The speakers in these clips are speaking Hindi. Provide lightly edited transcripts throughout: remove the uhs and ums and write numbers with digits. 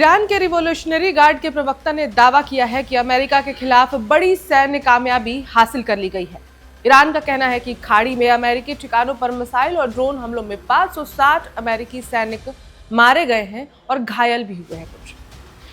ईरान के रिवॉल्यूशनरी गार्ड के प्रवक्ता ने दावा किया है कि अमेरिका के खिलाफ बड़ी सैन्य कामयाबी हासिल कर ली गई है। ईरान का कहना है कि खाड़ी में अमेरिकी ठिकानों पर मिसाइल और ड्रोन हमलों में 560 अमेरिकी सैनिक मारे गए हैं और घायल भी हुए हैं कुछ।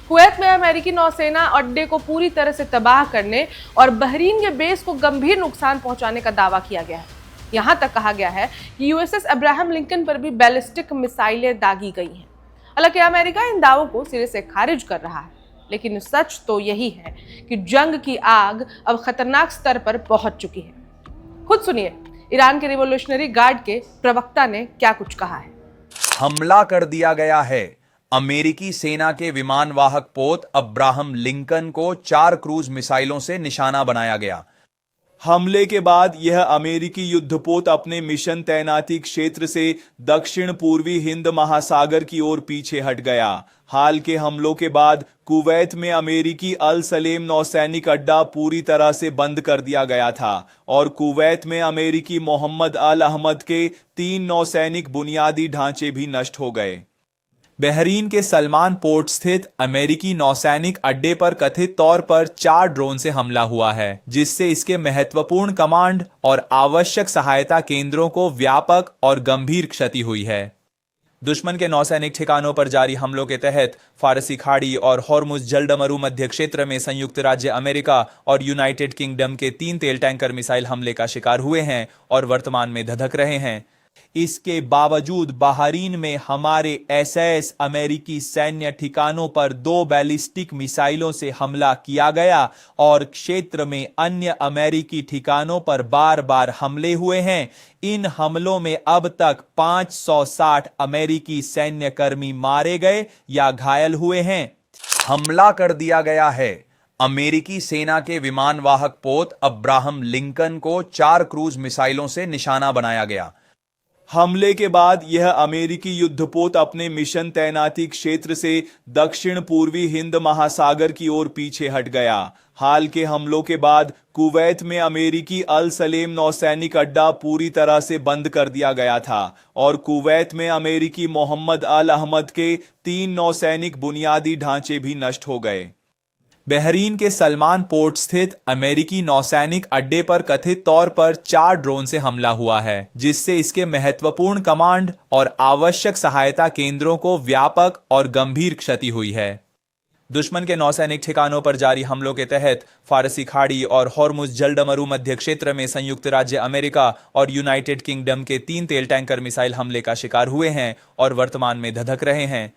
कुवैत में अमेरिकी नौसेना अड्डे को पूरी तरह से तबाह करने और बहरीन के बेस को गंभीर नुकसान पहुंचाने का दावा किया गया है। यहां तक कहा गया है कि यूएसएस अब्राहम लिंकन पर भी बैलिस्टिक मिसाइलें दागी गई हैं। हालांकि अमेरिका इन दावों को सिरे से खारिज कर रहा है, लेकिन सच तो यही है कि जंग की आग अब खतरनाक स्तर पर पहुंच चुकी है। खुद सुनिए ईरान के रिवॉल्यूशनरी गार्ड के प्रवक्ता ने क्या कुछ कहा है। हमला कर दिया गया है। अमेरिकी सेना के विमानवाहक पोत अब्राहम लिंकन को 4 क्रूज मिसाइलों से निशाना बनाया गया। हमले के बाद यह अमेरिकी युद्धपोत अपने मिशन तैनाती क्षेत्र से दक्षिण पूर्वी हिंद महासागर की ओर पीछे हट गया। हाल के हमलों के बाद कुवैत में अमेरिकी अल सलेम नौसैनिक अड्डा पूरी तरह से बंद कर दिया गया था और कुवैत में अमेरिकी मोहम्मद अल अहमद के 3 नौसैनिक बुनियादी ढांचे भी नष्ट हो गए। बहरीन के सलमान पोर्ट स्थित अमेरिकी नौसैनिक अड्डे पर कथित तौर पर 4 ड्रोन से हमला हुआ है, जिससे इसके महत्वपूर्ण कमांड और आवश्यक सहायता केंद्रों को व्यापक और गंभीर क्षति हुई है। दुश्मन के नौसैनिक ठिकानों पर जारी हमलों के तहत फारसी खाड़ी और हॉर्मुज जलडमरू मध्य क्षेत्र में संयुक्त राज्य अमेरिका और यूनाइटेड किंगडम के 3 तेल टैंकर मिसाइल हमले का शिकार हुए हैं और वर्तमान में धधक रहे हैं। इसके बावजूद बहरीन में हमारे एसएस अमेरिकी सैन्य ठिकानों पर 2 बैलिस्टिक मिसाइलों से हमला किया गया और क्षेत्र में अन्य अमेरिकी ठिकानों पर बार बार हमले हुए हैं। इन हमलों में अब तक 560 अमेरिकी सैन्य कर्मी मारे गए या घायल हुए हैं। हमला कर दिया गया है। अमेरिकी सेना के विमानवाहक पोत अब्राहम लिंकन को 4 क्रूज मिसाइलों से निशाना बनाया गया। हमले के बाद यह अमेरिकी युद्धपोत अपने मिशन तैनाती क्षेत्र से दक्षिण पूर्वी हिंद महासागर की ओर पीछे हट गया। हाल के हमलों के बाद कुवैत में अमेरिकी अल सलेम नौसैनिक अड्डा पूरी तरह से बंद कर दिया गया था और कुवैत में अमेरिकी मोहम्मद अल अहमद के 3 नौसैनिक बुनियादी ढांचे भी नष्ट हो गए। बहरीन के सलमान पोर्ट स्थित अमेरिकी नौसैनिक अड्डे पर कथित तौर पर 4 ड्रोन से हमला हुआ है, जिससे इसके महत्वपूर्ण कमांड और आवश्यक सहायता केंद्रों को व्यापक और गंभीर क्षति हुई है। दुश्मन के नौसैनिक ठिकानों पर जारी हमलों के तहत फारसी खाड़ी और हॉर्मुज जलडमरू मध्य क्षेत्र में संयुक्त राज्य अमेरिका और यूनाइटेड किंगडम के 3 तेल टैंकर मिसाइल हमले का शिकार हुए हैं और वर्तमान में धधक रहे हैं।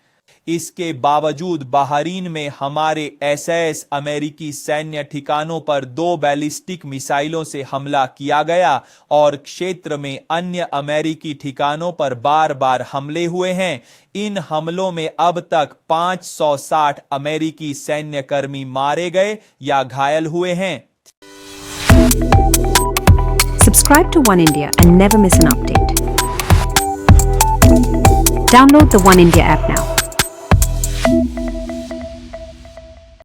इसके बावजूद बहरीन में हमारे एसएस अमेरिकी सैन्य ठिकानों पर 2 बैलिस्टिक मिसाइलों से हमला किया गया और क्षेत्र में अन्य अमेरिकी ठिकानों पर बार बार हमले हुए हैं। इन हमलों में अब तक 560 अमेरिकी सैन्य कर्मी मारे गए या घायल हुए हैं। Subscribe to One India and never miss an update. Download the One India app now.